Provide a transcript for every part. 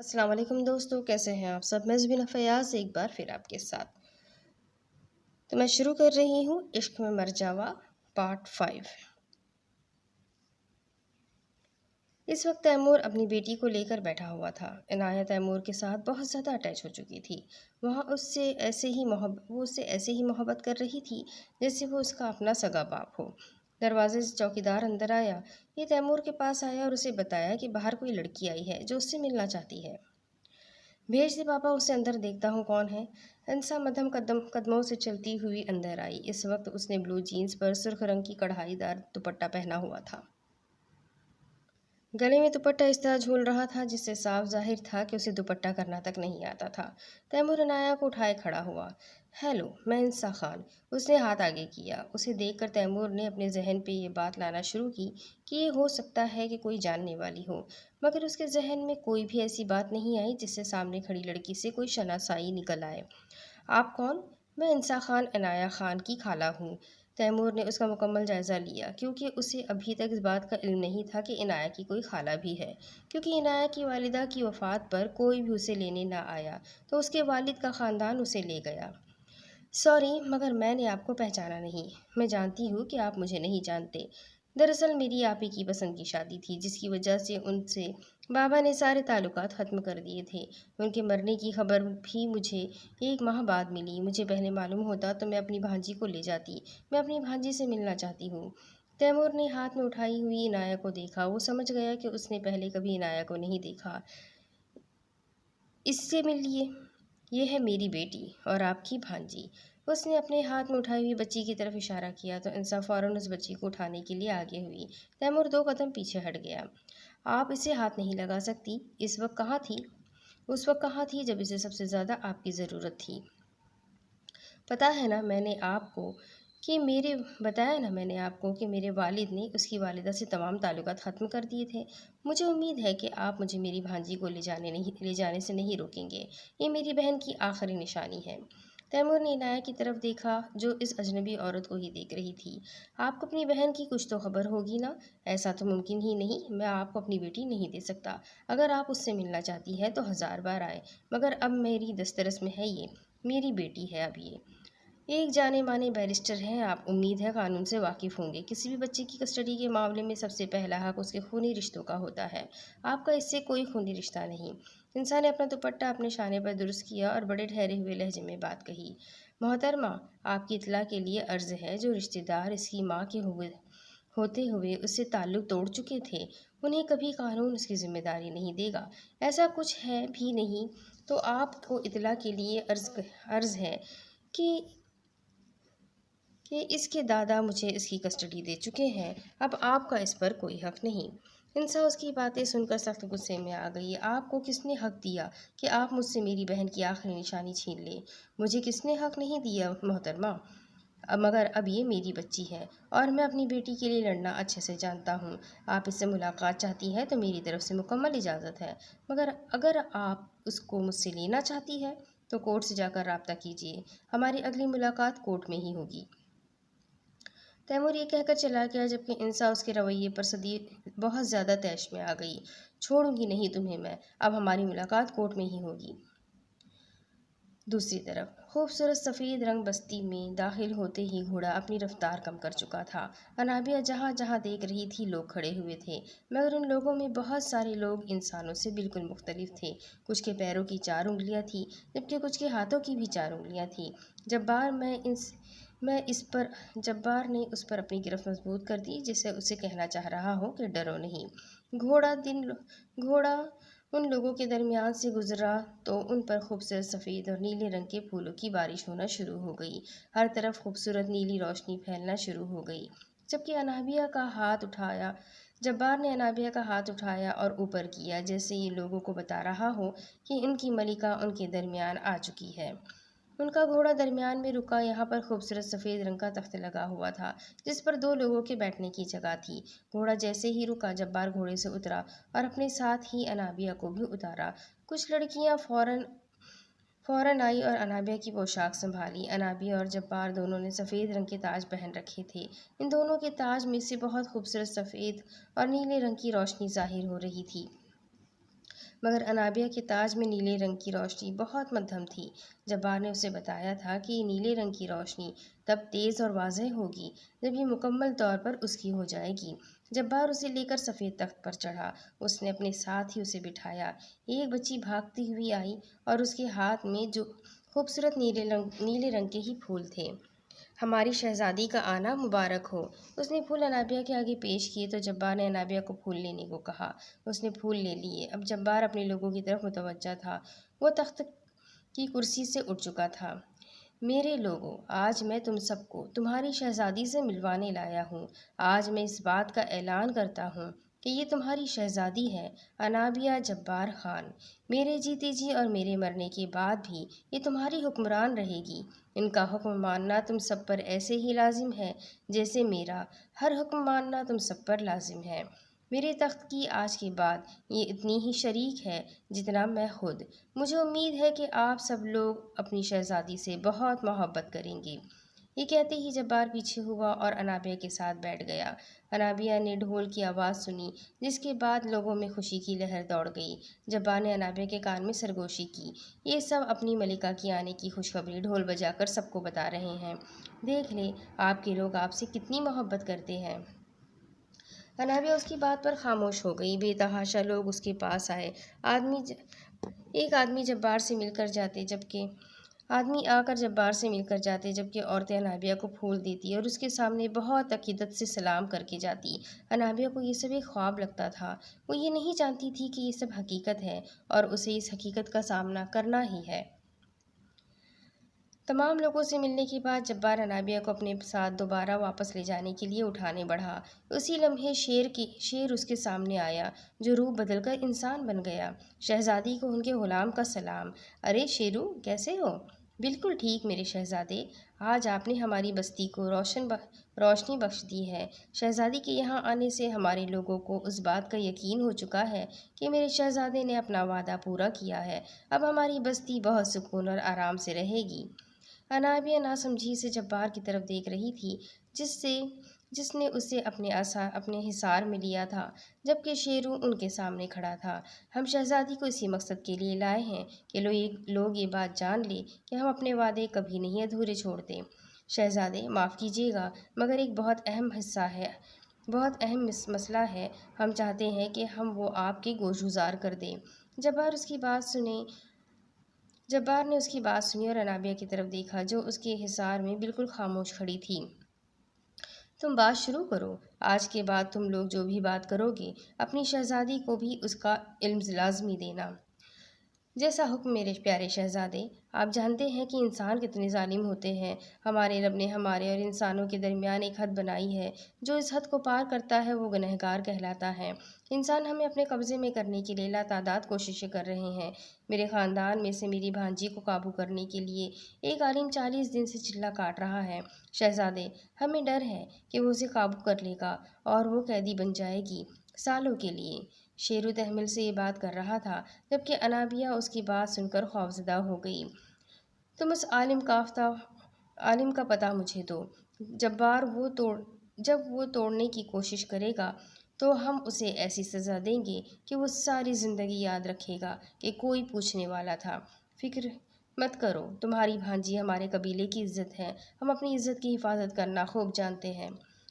السلام علیکم دوستو، کیسے ہیں آپ سب؟ میں زبینہ فیاض ایک بار پھر آپ کے ساتھ تو میں شروع کر رہی ہوں عشق میں مر جاوا پارٹ 5۔ اس وقت تیمور اپنی بیٹی کو لے کر بیٹھا ہوا تھا۔ عنایت تیمور کے ساتھ بہت زیادہ اٹیچ ہو چکی تھی۔ وہ اس سے ایسے ہی محبت کر رہی تھی جیسے وہ اس کا اپنا سگا باپ ہو۔ دروازے سے چوکیدار اندر آیا۔ یہ تیمور کے پاس آیا اور اسے بتایا کہ باہر کوئی لڑکی آئی ہے جو اس سے ملنا چاہتی ہے۔ بھیج دے پاپا، اسے اندر دیکھتا ہوں کون ہے۔ انسا مدھم قدموں سے چلتی ہوئی اندر آئی۔ اس وقت اس نے بلو جینز پر سرخ رنگ کی کڑھائی دار دوپٹہ پہنا ہوا تھا۔ گلے میں دوپٹہ اس طرح جھول رہا تھا جس سے صاف ظاہر تھا کہ اسے دوپٹہ کرنا تک نہیں آتا تھا۔ تیمور عنایہ کو اٹھائے کھڑا ہوا۔ ہیلو، میں انسا خان۔ اس نے ہاتھ آگے کیا۔ اسے دیکھ کر تیمور نے اپنے ذہن پہ یہ بات لانا شروع کی کہ یہ ہو سکتا ہے کہ کوئی جاننے والی ہو، مگر اس کے ذہن میں کوئی بھی ایسی بات نہیں آئی جس سے سامنے کھڑی لڑکی سے کوئی شناسائی نکل آئے۔ آپ کون؟ میں انسا خان، عنایہ خان کی خالہ ہوں۔ تیمور نے اس کا مکمل جائزہ لیا کیونکہ اسے ابھی تک اس بات کا علم نہیں تھا کہ عنایہ کی کوئی خالہ بھی ہے، کیونکہ عنایہ کی والدہ کی وفات پر کوئی بھی اسے لینے نہ آیا تو اس کے والد کا خاندان اسے لے گیا۔ سوری، مگر میں نے آپ کو پہچانا نہیں۔ میں جانتی ہوں کہ آپ مجھے نہیں جانتے۔ دراصل میری آپ ہی کی پسند کی شادی تھی جس کی وجہ سے ان سے بابا نے سارے تعلقات ختم کر دیے تھے۔ ان کے مرنے کی خبر بھی مجھے 1 ماہ بعد ملی۔ مجھے پہلے معلوم ہوتا تو میں اپنی بھانجی کو لے جاتی۔ میں اپنی بھانجی سے ملنا چاہتی ہوں۔ تیمور نے ہاتھ میں اٹھائی ہوئی عنایہ کو دیکھا۔ وہ سمجھ گیا کہ اس نے پہلے کبھی عنایہ کو نہیں دیکھا۔ اس سے ملیے، یہ ہے میری بیٹی اور آپ کی بھانجی۔ اس نے اپنے ہاتھ میں اٹھائی ہوئی بچی کی طرف اشارہ کیا تو انسا فوراً اس بچی کو اٹھانے کے لیے آگے ہوئی۔ تیمور 2 قدم پیچھے ہٹ گیا۔ آپ اسے ہاتھ نہیں لگا سکتی۔ اس وقت کہاں تھی جب اسے سب سے زیادہ آپ کی ضرورت تھی؟ پتہ ہے نا میں نے آپ کو کہ میرے والد نے اس کی والدہ سے تمام تعلقات ختم کر دیے تھے۔ مجھے امید ہے کہ آپ مجھے میری بھانجی کو لے جانے سے نہیں روکیں گے۔ یہ میری بہن کی آخری نشانی ہے۔ تیمور نے عنایہ کی طرف دیکھا جو اس اجنبی عورت کو ہی دیکھ رہی تھی۔ آپ کو اپنی بہن کی کچھ تو خبر ہوگی نا؟ ایسا تو ممکن ہی نہیں۔ میں آپ کو اپنی بیٹی نہیں دے سکتا۔ اگر آپ اس سے ملنا چاہتی ہے تو 1000 بار آئے، مگر اب میری دسترس میں ہے، یہ میری بیٹی ہے۔ اب یہ ایک جانے مانے بیرسٹر ہیں آپ، امید ہے قانون سے واقف ہوں گے۔ کسی بھی بچے کی کسٹڈی کے معاملے میں سب سے پہلا حق اس کے خونی رشتوں کا ہوتا ہے۔ آپ کا اس سے کوئی خونی رشتہ نہیں۔ انسان نے اپنا دوپٹہ اپنے شانے پر درست کیا اور بڑے ٹھہرے ہوئے لہجے میں بات کہی۔ محترمہ، آپ کی اطلاع کے لیے عرض ہے، جو رشتہ دار اس کی ماں کے ہوتے ہوئے اس سے تعلق توڑ چکے تھے، انہیں کبھی قانون اس کی ذمہ داری نہیں دے گا۔ ایسا کچھ ہے بھی نہیں تو آپ کو اطلاع کے لیے عرض ہے کہ اس کے دادا مجھے اس کی کسٹڈی دے چکے ہیں۔ اب آپ کا اس پر کوئی حق نہیں۔ انسا اس کی باتیں سن کر سخت غصے میں آ گئی۔ آپ کو کس نے حق دیا کہ آپ مجھ سے میری بہن کی آخری نشانی چھین لیں؟ مجھے کس نے حق نہیں دیا محترمہ، مگر اب یہ میری بچی ہے اور میں اپنی بیٹی کے لیے لڑنا اچھے سے جانتا ہوں۔ آپ اس سے ملاقات چاہتی ہیں تو میری طرف سے مکمل اجازت ہے، مگر اگر آپ اس کو مجھ سے لینا چاہتی ہے تو کورٹ سے جا کر رابطہ کیجیے۔ ہماری اگلی ملاقات کورٹ میں ہی ہوگی۔ تیمور یہ کہہ کر چلا گیا جبکہ انسا اس کے رویے پر بہت زیادہ طیش میں آ گئی۔ چھوڑوں گی نہیں تمہیں میں، اب ہماری ملاقات کورٹ میں ہی ہوگی۔ دوسری طرف خوبصورت سفید رنگ بستی میں داخل ہوتے ہی گھوڑا اپنی رفتار کم کر چکا تھا۔ انابیہ جہاں جہاں دیکھ رہی تھی لوگ کھڑے ہوئے تھے، مگر ان لوگوں میں بہت سارے لوگ انسانوں سے بالکل مختلف تھے۔ کچھ کے پیروں کی 4 انگلیاں تھیں جبکہ کچھ کے ہاتھوں کی بھی 4 انگلیاں تھیں۔ جبار نے اس پر اپنی گرفت مضبوط کر دی جیسے اسے کہنا چاہ رہا ہو کہ ڈرو نہیں۔ گھوڑا ان لوگوں کے درمیان سے گزرا تو ان پر خوبصورت سفید اور نیلے رنگ کے پھولوں کی بارش ہونا شروع ہو گئی۔ ہر طرف خوبصورت نیلی روشنی پھیلنا شروع ہو گئی۔ جبار نے انابیہ کا ہاتھ اٹھایا اور اوپر کیا جیسے یہ لوگوں کو بتا رہا ہو کہ ان کی ملکہ ان کے درمیان آ چکی ہے۔ ان کا گھوڑا درمیان میں رکا۔ یہاں پر خوبصورت سفید رنگ کا تخت لگا ہوا تھا جس پر 2 لوگوں کے بیٹھنے کی جگہ تھی۔ گھوڑا جیسے ہی رکا، جبار گھوڑے سے اترا اور اپنے ساتھ ہی انابیہ کو بھی اتارا۔ کچھ لڑکیاں فوراً آئی اور انابیہ کی پوشاک سنبھالی۔ انابیہ اور جبار دونوں نے سفید رنگ کے تاج پہن رکھے تھے۔ ان دونوں کے تاج میں سے بہت خوبصورت سفید اور نیلے رنگ کی روشنی ظاہر ہو رہی تھی۔ مگر انابیہ کے تاج میں نیلے رنگ کی روشنی بہت مدھم تھی۔ جبار نے اسے بتایا تھا کہ یہ نیلے رنگ کی روشنی تب تیز اور واضح ہوگی جب یہ مکمل طور پر اس کی ہو جائے گی۔ جبار اسے لے کر سفید تخت پر چڑھا۔ اس نے اپنے ساتھ ہی اسے بٹھایا۔ ایک بچی بھاگتی ہوئی آئی اور اس کے ہاتھ میں جو خوبصورت نیلے رنگ کے ہی پھول تھے۔ ہماری شہزادی کا آنا مبارک ہو۔ اس نے پھول انابیہ کے آگے پیش کیے تو جبار نے انابیہ کو پھول لینے کو کہا۔ اس نے پھول لے لیے۔ اب جبار اپنے لوگوں کی طرف متوجہ تھا۔ وہ تخت کی کرسی سے اٹھ چکا تھا۔ میرے لوگوں، آج میں تم سب کو تمہاری شہزادی سے ملوانے لایا ہوں۔ آج میں اس بات کا اعلان کرتا ہوں کہ یہ تمہاری شہزادی ہے، انابیہ جبار خان۔ میرے جیتے جی اور میرے مرنے کے بعد بھی یہ تمہاری حکمران رہے گی۔ ان کا حکم ماننا تم سب پر ایسے ہی لازم ہے جیسے میرا ہر حکم ماننا تم سب پر لازم ہے۔ میرے تخت کی آج کے بعد یہ اتنی ہی شریک ہے جتنا میں خود۔ مجھے امید ہے کہ آپ سب لوگ اپنی شہزادی سے بہت محبت کریں گے۔ یہ کہتے ہی جبار پیچھے ہوا اور انابیہ کے ساتھ بیٹھ گیا۔ انابیہ نے ڈھول کی آواز سنی، جس کے بعد لوگوں میں خوشی کی لہر دوڑ گئی۔ جبار نے انابیہ کے کان میں سرگوشی کی۔ یہ سب اپنی ملکہ کی آنے کی خوشخبری ڈھول بجا کر سب کو بتا رہے ہیں۔ دیکھ لیں آپ کے لوگ آپ سے کتنی محبت کرتے ہیں۔ انابیہ اس کی بات پر خاموش ہو گئی۔ بے تحاشا لوگ اس کے پاس آئے۔ ایک آدمی جبار سے مل کر جاتے جبکہ عورتیں انابیہ کو پھول دیتی اور اس کے سامنے بہت عقیدت سے سلام کر کے جاتی۔ انابیہ کو یہ سب ایک خواب لگتا تھا۔ وہ یہ نہیں جانتی تھی کہ یہ سب حقیقت ہے اور اسے اس حقیقت کا سامنا کرنا ہی ہے۔ تمام لوگوں سے ملنے کے بعد جبار انابیہ کو اپنے ساتھ دوبارہ واپس لے جانے کے لیے اٹھانے بڑھا۔ اسی لمحے شیر اس کے سامنے آیا، جو روپ بدل کر انسان بن گیا۔ شہزادی کو ان کے غلام کا سلام۔ ارے شیرو، کیسے ہو؟ بالکل ٹھیک میرے شہزادے۔ آج آپ نے ہماری بستی کو روشنی بخش دی ہے۔ شہزادی کے یہاں آنے سے ہمارے لوگوں کو اس بات کا یقین ہو چکا ہے کہ میرے شہزادے نے اپنا وعدہ پورا کیا ہے۔ اب ہماری بستی بہت سکون اور آرام سے رہے گی۔ انابیہ ناسمجھی سے جبار کی طرف دیکھ رہی تھی، جس نے اسے اپنے حصار میں لیا تھا، جبکہ شیرو ان کے سامنے کھڑا تھا۔ ہم شہزادی کو اسی مقصد کے لیے لائے ہیں کہ لوگ یہ بات جان لیں کہ ہم اپنے وعدے کبھی نہیں ادھورے چھوڑتے۔ شہزادے، معاف کیجیے گا مگر ایک بہت اہم مسئلہ ہے۔ ہم چاہتے ہیں کہ ہم وہ آپ کے گوشگزار کر دیں۔ جبار نے اس کی بات سنی اور انابیہ کی طرف دیکھا، جو اس کے حصار میں بالکل خاموش کھڑی تھی۔ تم بات شروع کرو۔ آج کے بعد تم لوگ جو بھی بات کرو گے، اپنی شہزادی کو بھی اس کا علم لازمی دینا۔ جیسا حکم میرے پیارے شہزادے۔ آپ جانتے ہیں کہ انسان کتنے ظالم ہوتے ہیں۔ ہمارے رب نے ہمارے اور انسانوں کے درمیان ایک حد بنائی ہے۔ جو اس حد کو پار کرتا ہے وہ گنہگار کہلاتا ہے۔ انسان ہمیں اپنے قبضے میں کرنے کے لیے لاتعداد کوششیں کر رہے ہیں۔ میرے خاندان میں سے میری بھانجی کو قابو کرنے کے لیے ایک عالم 40 دن سے چلہ کاٹ رہا ہے۔ شہزادے، ہمیں ڈر ہے کہ وہ اسے قابو کر لے گا اور وہ قیدی بن جائے گی، سالوں کے لیے۔ شیرو تحمل سے یہ بات کر رہا تھا، جبکہ انابیہ اس کی بات سن کر خوفزدہ ہو گئی۔ تم اس عالم کا پتہ مجھے دو۔ جب وہ توڑنے کی کوشش کرے گا تو ہم اسے ایسی سزا دیں گے کہ وہ ساری زندگی یاد رکھے گا کہ کوئی پوچھنے والا تھا۔ فکر مت کرو، تمہاری بھانجی ہمارے قبیلے کی عزت ہے۔ ہم اپنی عزت کی حفاظت کرنا خوب جانتے ہیں۔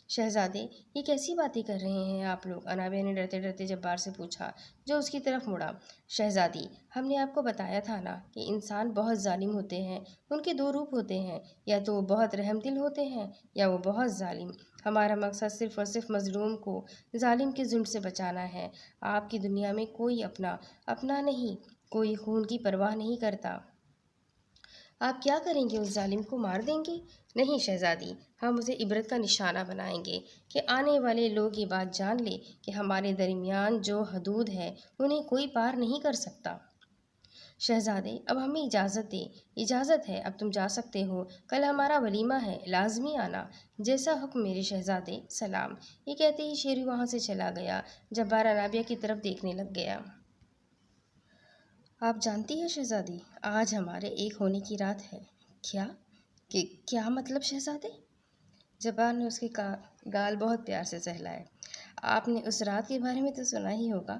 شہزادے، یہ کیسی باتیں کر رہے ہیں آپ لوگ؟ انابیہ نے ڈرتے ڈرتے جبار سے پوچھا، جو اس کی طرف مڑا۔ شہزادی، ہم نے آپ کو بتایا تھا نا کہ انسان بہت ظالم ہوتے ہیں۔ ان کے دو روپ ہوتے ہیں، یا تو وہ بہت رحم دل ہوتے ہیں یا وہ بہت ظالم۔ ہمارا مقصد صرف اور صرف مظلوم کو ظالم کے ظلم سے بچانا ہے۔ آپ کی دنیا میں کوئی اپنا نہیں، کوئی خون کی پرواہ نہیں کرتا۔ آپ کیا کریں گے؟ اس ظالم کو مار دیں گے؟ نہیں شہزادی، ہم اسے عبرت کا نشانہ بنائیں گے کہ آنے والے لوگ یہ بات جان لیں کہ ہمارے درمیان جو حدود ہے انہیں کوئی پار نہیں کر سکتا۔ شہزادے، اب ہمیں اجازت دیں۔ اجازت ہے، اب تم جا سکتے ہو۔ کل ہمارا ولیمہ ہے، لازمی آنا۔ جیسا حکم میرے شہزادے، سلام۔ یہ کہتے ہی شیرو وہاں سے چلا گیا۔ جبار انابیہ کی طرف دیکھنے لگ گیا۔ آپ جانتی ہیں شہزادی، آج ہمارے ایک ہونے کی رات ہے۔ کیا مطلب شہزادے؟ جبار نے اس کے گال بہت پیار سے سہلائے۔ آپ نے اس رات کے بارے میں تو سنا ہی ہوگا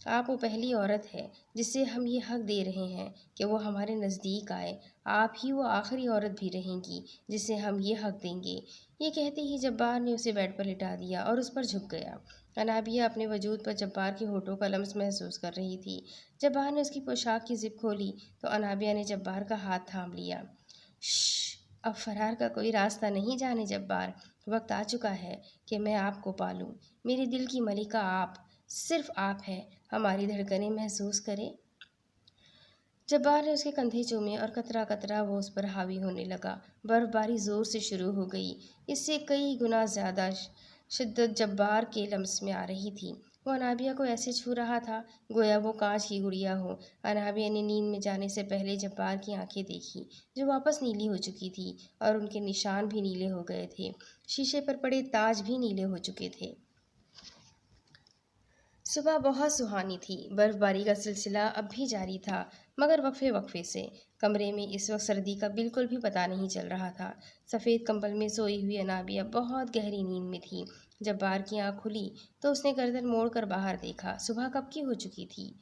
آپ وہ پہلی عورت ہے جسے ہم یہ حق دے رہے ہیں کہ وہ ہمارے نزدیک آئے، آپ ہی وہ آخری عورت بھی رہیں گی جسے ہم یہ حق دیں گے۔ یہ کہتے ہی جبار نے اسے بیڈ پر لٹا دیا اور اس پر جھک گیا۔ انابیہ اپنے وجود پر جبار کے ہونٹوں کا لمس محسوس کر رہی تھی۔ جبار نے اس کی پوشاک کی زپ کھولی تو انابیہ نے جبار کا ہاتھ تھام لیا۔ شش، اب فرار کا کوئی راستہ نہیں جانے جبار، وقت آ چکا ہے کہ میں آپ کو پالوں۔ میرے دل کی ملکہ آپ، صرف آپ ہے، ہماری دھڑکنیں محسوس کریں۔ جبار نے اس کے کندھے چومے اور قطرہ قطرہ وہ اس پر حاوی ہونے لگا۔ برف باری زور سے شروع ہو گئی، اس سے کئی گنا زیادہ شدت جبار کے لمس میں آ رہی تھی۔ وہ انابیہ کو ایسے چھو رہا تھا گویا وہ کانچ کی گڑیا ہو۔ انابیہ نے نیند میں جانے سے پہلے جبار کی آنکھیں دیکھی جو واپس نیلی ہو چکی تھی اور ان کے نشان بھی نیلے ہو گئے تھے، شیشے پر پڑے تاج بھی نیلے ہو چکے تھے۔ صبح بہت سہانی تھی، برف باری کا سلسلہ اب بھی جاری تھا مگر وقفے وقفے سے۔ کمرے میں اس وقت سردی کا بالکل بھی پتہ نہیں چل رہا تھا۔ سفید کمبل میں سوئی ہوئی انابیہ بہت گہری نیند میں تھی۔ جب بار کی آنکھ کھلی تو اس نے گردن موڑ کر باہر دیکھا۔ صبح کب کی ہو چکی تھی؟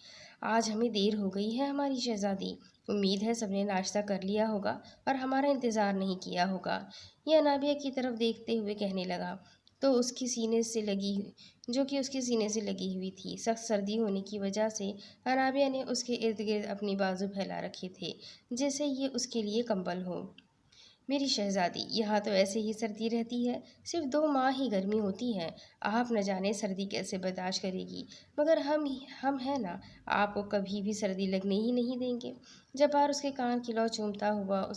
آج ہمیں دیر ہو گئی ہے ہماری شہزادی، امید ہے سب نے ناشتہ کر لیا ہوگا اور ہمارا انتظار نہیں کیا ہوگا، یہ انابیہ کی طرف دیکھتے ہوئے کہنے لگا تو اس کی سینے سے لگی ہوئی تھی۔ سخت سردی ہونے کی وجہ سے انابیہ نے اس کے ارد گرد اپنی بازو پھیلا رکھے تھے جیسے یہ اس کے لیے کمبل ہو۔ میری شہزادی، یہاں تو ایسے ہی سردی رہتی ہے، صرف 2 ماہ ہی گرمی ہوتی ہے، آپ نہ جانے سردی کیسے برداشت کرے گی، مگر ہم ہیں نا، آپ کو کبھی بھی سردی لگنے ہی نہیں دیں گے۔ جبار اس کے کان کی لو چومتا ہوا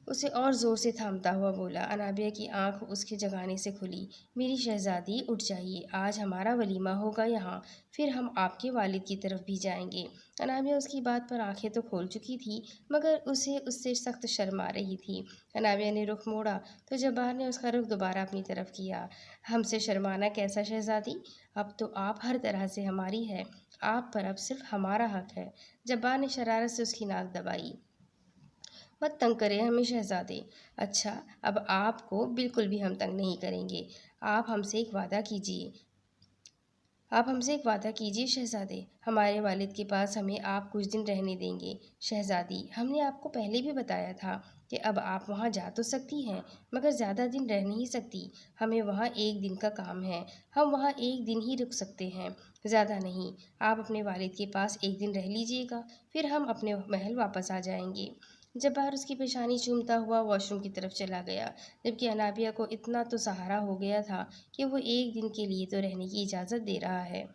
اسے اور زور سے تھامتا ہوا بولا۔ انابیہ کی آنکھ اس کے جگانے سے کھلی۔ میری شہزادی اٹھ جائیے، آج ہمارا ولیمہ ہوگا یہاں، پھر ہم آپ کے والد کی طرف بھی جائیں گے۔ انابیہ اس کی بات پر آنکھیں تو کھول چکی تھی مگر اسے اس سے سخت شرم آ رہی تھی۔ انابیہ نے رخ موڑا تو جبار نے اس کا رخ دوبارہ اپنی طرف کیا۔ ہم سے شرمانا کیسا شہزادی، اب تو آپ ہر طرح سے ہماری ہے، آپ پر اب صرف ہمارا حق ہے۔ جبار نے شرارت سے اس کی ناک دبائی۔ مت تنگ کریں ہمیں شہزادے۔ اچھا، اب آپ کو بالکل بھی ہم تنگ نہیں کریں گے، آپ ہم سے ایک وعدہ کیجیے شہزادے، ہمارے والد کے پاس ہمیں آپ کچھ دن رہنے دیں گے۔ شہزادی، ہم نے آپ کو پہلے بھی بتایا تھا کہ اب آپ وہاں جا تو سکتی ہیں مگر زیادہ دن رہ نہیں سکتی، ہمیں وہاں 1 دن کا کام ہے، ہم وہاں 1 دن ہی رک سکتے ہیں، زیادہ نہیں۔ آپ اپنے والد کے پاس 1 دن رہ لیجیے گا، پھر ہم اپنے محل واپس آ جائیں گے۔ جبار اس کی پیشانی چومتا ہوا واش روم کی طرف چلا گیا، جبکہ انابیہ کو اتنا تو سہارا ہو گیا تھا کہ وہ 1 دن کے لیے تو رہنے کی اجازت دے رہا ہے۔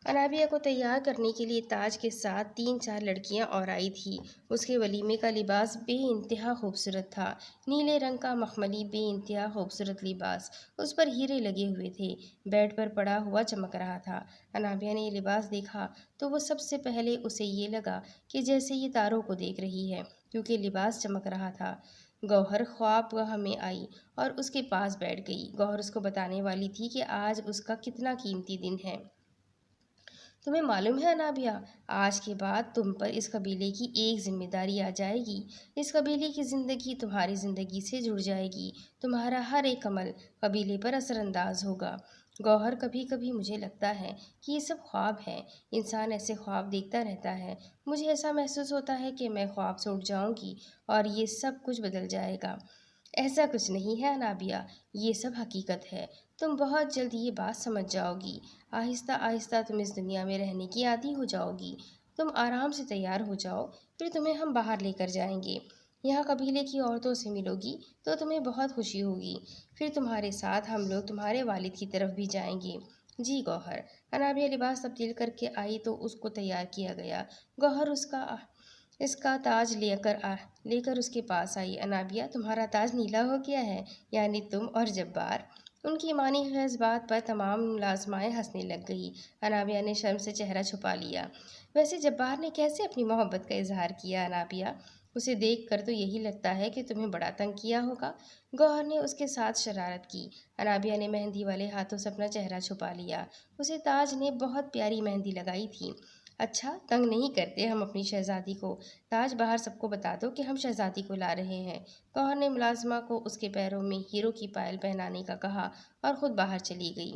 انابیہ کو تیار کرنے کے لیے تاج کے ساتھ 3-4 لڑکیاں اور آئی تھیں۔ اس کے ولیمے کا لباس بے انتہا خوبصورت تھا، نیلے رنگ کا مخملی بے انتہا خوبصورت لباس، اس پر ہیرے لگے ہوئے تھے، بیڈ پر پڑا ہوا چمک رہا تھا۔ انابیہ نے یہ لباس دیکھا تو وہ سب سے پہلے اسے یہ لگا کہ جیسے یہ تاروں کو دیکھ رہی ہے، کیونکہ لباس چمک رہا تھا۔ گوہر خوابگاہ میں آئی اور اس کے پاس بیٹھ گئی۔ گوہر اس کو بتانے والی تھی کہ آج اس کا کتنا قیمتی دن ہے۔ تمہیں معلوم ہے انابیہ، آج کے بعد تم پر اس قبیلے کی ایک ذمہ داری آ جائے گی، اس قبیلے کی زندگی تمہاری زندگی سے جڑ جائے گی، تمہارا ہر ایک عمل قبیلے پر اثر انداز ہوگا۔ گوہر، کبھی کبھی مجھے لگتا ہے کہ یہ سب خواب ہے، انسان ایسے خواب دیکھتا رہتا ہے، مجھے ایسا محسوس ہوتا ہے کہ میں خواب سے اٹھ جاؤں گی اور یہ سب کچھ بدل جائے گا۔ ایسا کچھ نہیں ہے انابیہ، یہ سب حقیقت ہے، تم بہت جلد یہ بات سمجھ جاؤ گی، آہستہ آہستہ تم اس دنیا میں رہنے کی عادی ہو جاؤ گی، تم آرام سے تیار ہو جاؤ، پھر تمہیں ہم باہر لے کر جائیں گے، یہاں قبیلے کی عورتوں سے ملو گی تو تمہیں بہت خوشی ہوگی، پھر تمہارے ساتھ ہم لوگ تمہارے والد کی طرف بھی جائیں گے۔ جی گوہر۔ انابیہ لباس تبدیل کر کے آئی تو اس کو تیار کیا گیا۔ گوہر اس کا تاج لے کر اس کے پاس آئی۔ انابیہ، تمہارا تاج نیلا ہو گیا ہے، یعنی تم اور جبار۔ ان کی معنی خیز بات پر تمام ملازمائیں ہنسنے لگ گئی۔ انابیہ نے شرم سے چہرہ چھپا لیا۔ ویسے جبار نے کیسے اپنی محبت کا اظہار کیا انابیہ؟ اسے دیکھ کر تو یہی لگتا ہے کہ تمہیں بڑا تنگ کیا ہوگا۔ گوہر نے اس کے ساتھ شرارت کی۔ انابیہ نے مہندی والے ہاتھوں سے اپنا چہرہ چھپا لیا۔ اسے تاج نے بہت پیاری مہندی لگائی تھی۔ اچھا، تنگ نہیں کرتے ہم اپنی شہزادی کو، تاج باہر سب کو بتا دو کہ ہم شہزادی کو لا رہے ہیں۔ گوہر نے ملازمہ کو اس کے پیروں میں ہیروں کی پائل پہنانے کا کہا اور خود باہر چلی گئی۔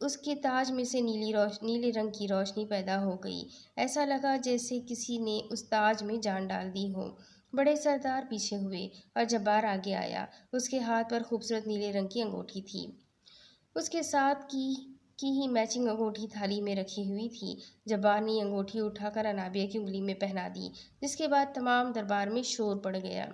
اس کے تاج میں سے نیلے رنگ کی روشنی پیدا ہو گئی۔ ایسا لگا جیسے کسی نے اس تاج میں جان ڈال دی ہو۔ بڑے سردار پیچھے ہوئے اور جبار آگے آیا۔ اس کے ہاتھ پر خوبصورت نیلے رنگ کی انگوٹھی تھی۔ اس کے ساتھ کی ہی میچنگ انگوٹھی تھالی میں رکھی ہوئی تھی۔ جبار نے یہ انگوٹھی اٹھا کر انابیہ کی انگلی میں پہنا دی، جس کے بعد تمام دربار میں شور پڑ گیا۔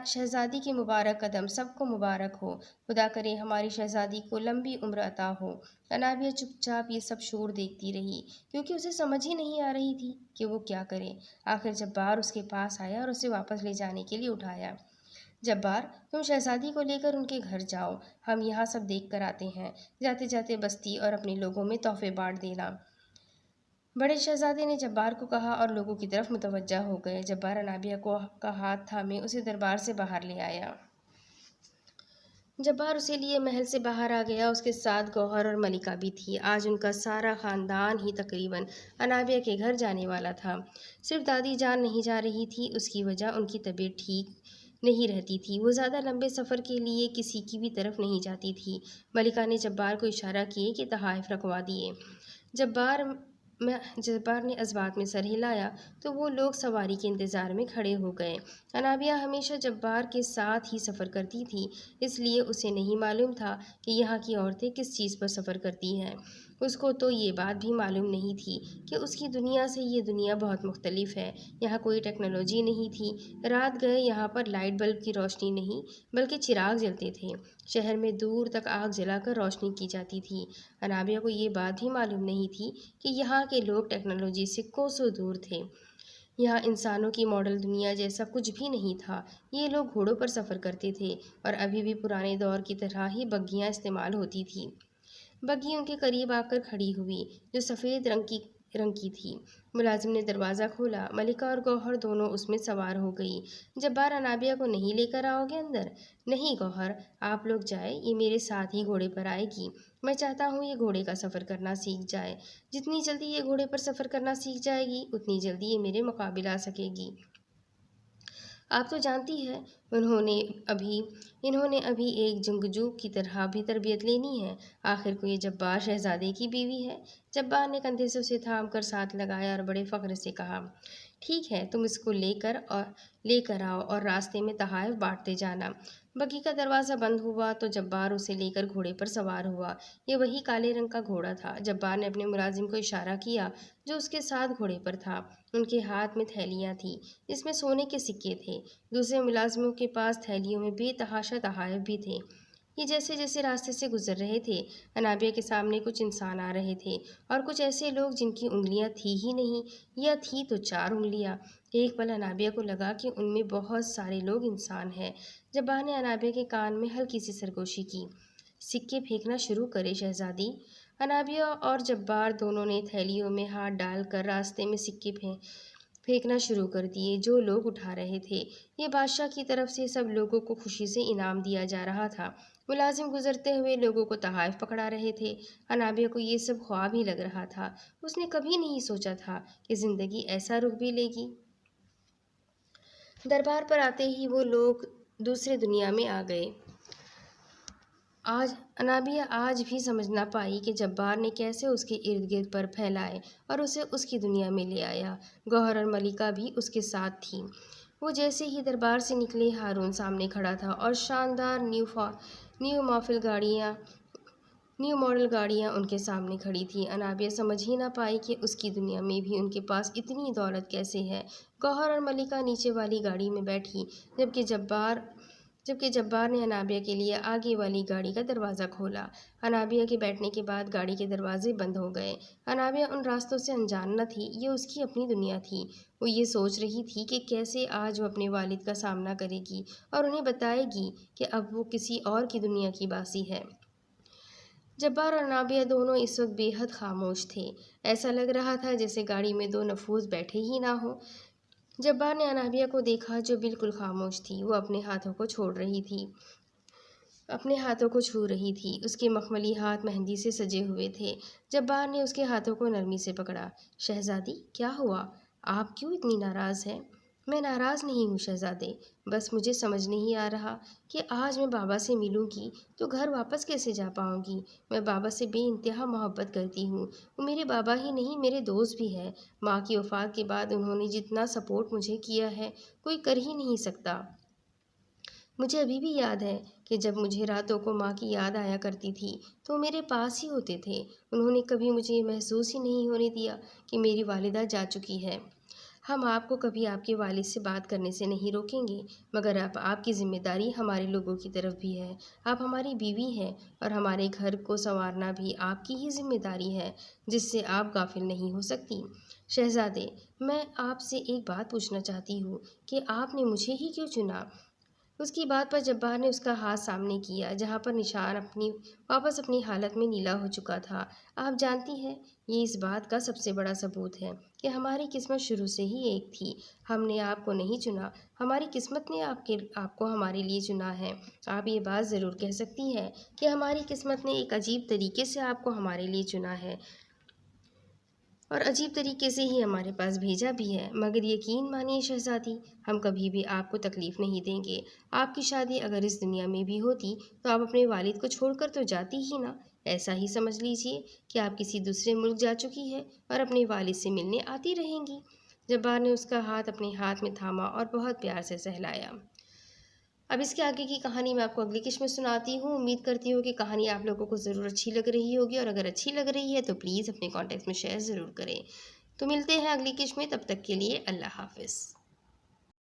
شہزادی کے مبارک قدم، سب کو مبارک ہو، خدا کرے ہماری شہزادی کو لمبی عمر عطا ہو۔ انابیہ چپ چاپ یہ سب شور دیکھتی رہی، کیونکہ اسے سمجھ ہی نہیں آ رہی تھی کہ وہ کیا کرے۔ آخر جبار اس کے پاس آیا اور اسے واپس لے جانے کے لیے اٹھایا۔ جبار، تم شہزادی کو لے کر ان کے گھر جاؤ، ہم یہاں سب دیکھ کر آتے ہیں۔ جاتے جاتے بستی اور اپنے لوگوں میں تحفے بانٹ دینا۔ بڑے شہزادے نے جبار کو کہا اور لوگوں کی طرف متوجہ ہو گئے۔ جبار انابیہ کا ہاتھ تھامے اسے دربار سے باہر لے آیا۔ جبار اسے لیے محل سے باہر آ گیا۔ اس کے ساتھ گوہر اور ملکہ بھی تھی۔ آج ان کا سارا خاندان ہی تقریباً انابیہ کے گھر جانے والا تھا۔ صرف دادی جان نہیں جا رہی تھی، اس کی وجہ ان کی طبیعت ٹھیک نہیں رہتی تھی۔ وہ زیادہ لمبے سفر کے لیے کسی کی بھی طرف نہیں جاتی تھی۔ ملکہ نے جبار کو اشارہ کیے کہ تحائف رکھوا دیے۔ جبار نے ازبات میں سر ہلایا تو وہ لوگ سواری کے انتظار میں کھڑے ہو گئے۔ انابیہ ہمیشہ جبار کے ساتھ ہی سفر کرتی تھی، اس لیے اسے نہیں معلوم تھا کہ یہاں کی عورتیں کس چیز پر سفر کرتی ہیں۔ اس کو تو یہ بات بھی معلوم نہیں تھی کہ اس کی دنیا سے یہ دنیا بہت مختلف ہے۔ یہاں کوئی ٹیکنالوجی نہیں تھی۔ رات گئے یہاں پر لائٹ بلب کی روشنی نہیں بلکہ چراغ جلتے تھے۔ شہر میں دور تک آگ جلا کر روشنی کی جاتی تھی۔ انابیہ کو یہ بات بھی معلوم نہیں تھی کہ یہاں کے لوگ ٹیکنالوجی سے کوسوں دور تھے۔ یہاں انسانوں کی ماڈل دنیا جیسا کچھ بھی نہیں تھا۔ یہ لوگ گھوڑوں پر سفر کرتے تھے اور ابھی بھی پرانے دور کی طرح ہی بگھیاں استعمال ہوتی تھیں۔ بگھی ان کے قریب آ کر کھڑی ہوئی، جو سفید رنگ کی تھی۔ ملازم نے دروازہ کھولا۔ ملکہ اور گوہر دونوں اس میں سوار ہو گئی۔ جبار، انابیہ کو نہیں لے کر آؤ گے اندر؟ نہیں گوہر، آپ لوگ جائیں، یہ میرے ساتھ ہی گھوڑے پر آئے گی۔ میں چاہتا ہوں یہ گھوڑے کا سفر کرنا سیکھ جائے۔ جتنی جلدی یہ گھوڑے پر سفر کرنا سیکھ جائے گی اتنی جلدی یہ میرے مقابل آ سکے گی۔ آپ تو جانتی ہیں انہوں نے ابھی ایک جنگجو کی طرح بھی تربیت لینی ہے۔ آخر کو یہ جبار شہزادے کی بیوی ہے۔ جبار نے کندھے سے اسے تھام کر ساتھ لگایا اور بڑے فخر سے کہا، ٹھیک ہے، تم اس کو لے کر آؤ اور راستے میں تحائف بانٹتے جانا۔ بگھی کا دروازہ بند ہوا تو جبار اسے لے کر گھوڑے پر سوار ہوا۔ یہ وہی کالے رنگ کا گھوڑا تھا۔ جبار نے اپنے ملازم کو اشارہ کیا جو اس کے ساتھ گھوڑے پر تھا۔ ان کے ہاتھ میں تھیلیاں تھیں جس میں سونے کے سکے تھے۔ دوسرے ملازموں کے پاس تھیلیوں میں بے تحاشا تحائف بھی تھے۔ یہ جیسے جیسے راستے سے گزر رہے تھے، انابیہ کے سامنے کچھ انسان آ رہے تھے اور کچھ ایسے لوگ جن کی انگلیاں تھی ہی نہیں، یا تھی تو 4 انگلیاں۔ ایک پل انابیہ کو لگا کہ ان میں بہت سارے لوگ انسان ہیں۔ جبار نے انابیہ کے کان میں ہلکی سی سرگوشی کی۔ سکے پھینکنا شروع کرے شہزادی۔ انابیہ اور جبار دونوں نے تھیلیوں میں ہاتھ ڈال کر راستے میں سکے پھینکنا شروع کر دیے جو لوگ اٹھا رہے تھے۔ یہ بادشاہ کی طرف سے سب لوگوں کو خوشی سے انعام دیا جا رہا تھا۔ ملازم گزرتے ہوئے لوگوں کو تحائف پکڑا رہے تھے۔ انابیہ کو یہ سب خواب ہی لگ رہا تھا۔ اس نے کبھی نہیں سوچا تھا کہ زندگی ایسا رخ بھی لے گی۔ دربار پر آتے ہی وہ لوگ دوسرے دنیا میں آ گئے۔ انابیہ آج بھی سمجھ نہ پائی کہ جبار نے کیسے اس کے ارد گرد پر پھیلائے اور اسے اس کی دنیا میں لے آیا۔ گوہر اور ملکہ بھی اس کے ساتھ تھیں۔ وہ جیسے ہی دربار سے نکلے، ہارون سامنے کھڑا تھا اور شاندار نیو ماڈل گاڑیاں ان کے سامنے کھڑی تھیں۔ انابیہ سمجھ ہی نہ پائی کہ اس کی دنیا میں بھی ان کے پاس اتنی دولت کیسے ہے۔ گوہر اور ملکہ نیچے والی گاڑی میں بیٹھی، جبکہ جبار نے انابیہ کے لیے آگے والی گاڑی کا دروازہ کھولا۔ انابیہ کے بیٹھنے کے بعد گاڑی کے دروازے بند ہو گئے۔ انابیہ ان راستوں سے انجان نہ تھی، یہ اس کی اپنی دنیا تھی۔ وہ یہ سوچ رہی تھی کہ کیسے آج وہ اپنے والد کا سامنا کرے گی اور انہیں بتائے گی کہ اب وہ کسی اور کی دنیا کی باسی ہے۔ جبار اور انابیہ دونوں اس وقت بے حد خاموش تھے۔ ایسا لگ رہا تھا جیسے گاڑی میں 2 نفوس بیٹھے ہی نہ ہوں۔ جبار نے انابیہ کو دیکھا جو بالکل خاموش تھی۔ وہ اپنے ہاتھوں کو چھو رہی تھی۔ اس کے مخملی ہاتھ مہندی سے سجے ہوئے تھے۔ جبار نے اس کے ہاتھوں کو نرمی سے پکڑا۔ شہزادی، کیا ہوا؟ آپ کیوں اتنی ناراض ہیں؟ میں ناراض نہیں ہوں شہزادے، بس مجھے سمجھ نہیں آ رہا کہ آج میں بابا سے ملوں گی تو گھر واپس کیسے جا پاؤں گی۔ میں بابا سے بے انتہا محبت کرتی ہوں، وہ میرے بابا ہی نہیں میرے دوست بھی ہے۔ ماں کی وفات کے بعد انہوں نے جتنا سپورٹ مجھے کیا ہے کوئی کر ہی نہیں سکتا۔ مجھے ابھی بھی یاد ہے کہ جب مجھے راتوں کو ماں کی یاد آیا کرتی تھی تو وہ میرے پاس ہی ہوتے تھے۔ انہوں نے کبھی مجھے یہ محسوس ہی نہیں ہونے دیا کہ میری والدہ جا چکی ہے۔ ہم آپ کو کبھی آپ کے والد سے بات کرنے سے نہیں روکیں گے، مگر اب آپ کی ذمہ داری ہمارے لوگوں کی طرف بھی ہے۔ آپ ہماری بیوی ہیں اور ہمارے گھر کو سنوارنا بھی آپ کی ہی ذمہ داری ہے، جس سے آپ غافل نہیں ہو سکتی۔ شہزادے، میں آپ سے ایک بات پوچھنا چاہتی ہوں کہ آپ نے مجھے ہی کیوں چنا؟ اس کی بات پر جبار نے اس کا ہاتھ سامنے کیا جہاں پر نشان واپس اپنی حالت میں نیلا ہو چکا تھا۔ آپ جانتی ہیں، یہ اس بات کا سب سے بڑا ثبوت ہے کہ ہماری قسمت شروع سے ہی ایک تھی۔ ہم نے آپ کو نہیں چنا، ہماری قسمت نے آپ کو ہمارے لیے چنا ہے۔ آپ یہ بات ضرور کہہ سکتی ہیں کہ ہماری قسمت نے ایک عجیب طریقے سے آپ کو ہمارے لیے چنا ہے اور عجیب طریقے سے ہی ہمارے پاس بھیجا بھی ہے، مگر یقین مانیے شہزادی، ہم کبھی بھی آپ کو تکلیف نہیں دیں گے۔ آپ کی شادی اگر اس دنیا میں بھی ہوتی تو آپ اپنے والد کو چھوڑ کر تو جاتی ہی نہ۔ ایسا ہی سمجھ لیجئے کہ آپ کسی دوسرے ملک جا چکی ہے اور اپنے والد سے ملنے آتی رہیں گی۔ جبار نے اس کا ہاتھ اپنے ہاتھ میں تھاما اور بہت پیار سے سہلایا۔ اب اس کے آگے کی کہانی میں آپ کو اگلی قسط میں سناتی ہوں۔ امید کرتی ہوں کہ کہانی آپ لوگوں کو ضرور اچھی لگ رہی ہوگی، اور اگر اچھی لگ رہی ہے تو پلیز اپنے کانٹیکٹس میں شیئر ضرور کریں۔ تو ملتے ہیں اگلی قسط میں، تب تک کے لیے اللہ حافظ۔